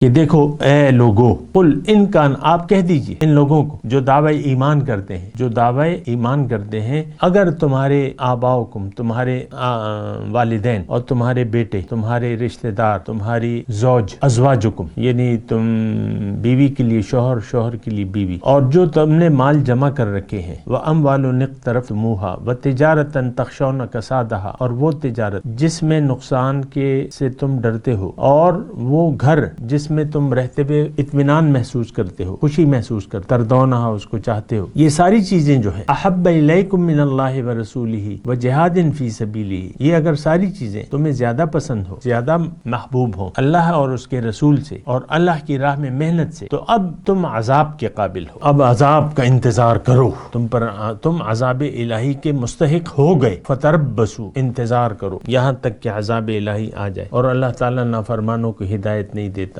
कि देखो ए लोगो, कुल इनकान, आप कह दीजिए इन लोगों को जो दावे ईमान करते हैं, जो दावे ईमान करते हैं, अगर तुम्हारे आबाओकुम, तुम्हारे वालिदैन और तुम्हारे बेटे, तुम्हारे रिश्तेदार, तुम्हारी जौज, अजवाजुकुम यानी तुम बीवी के लिए शोहर, शोहर के लिए बीवी, और जो तुमने माल जमा कर रखे हैं, व अमवालु निक़्तरफ़ मुहा व तिजारतन तख़शौन कसादहा, और वो तिजारत जिसमें नुकसान के से तुम डरते हो, और वो घर जिसमें तुम रहते हुए इत्मीनान महसूस करते हो, खुशी महसूस कर तरदौना उसको चाहते हो, ये सारी चीजें जो है अहब्ब इलैकुम मिनल्लाहि व रसूलिही व जिहादिन फी सबीलिही, ये अगर सारी चीजें तुम्हें ज्यादा पसंद हो, ज्यादा महबूब हो अल्लाह और उसके रसूल से और अल्लाह की राह में मेहनत से, तो अब तुम अजाब के काबिल हो, अब अजाब का इंतजार करो, तुम अजाब इलाही के मुस्तहिक हो गए, फतरब्बसू, इंतजार करो यहाँ तक कि अजाब इलाही आ जाए। और अल्लाह ताला नाफरमानों को हिदायत नहीं देता।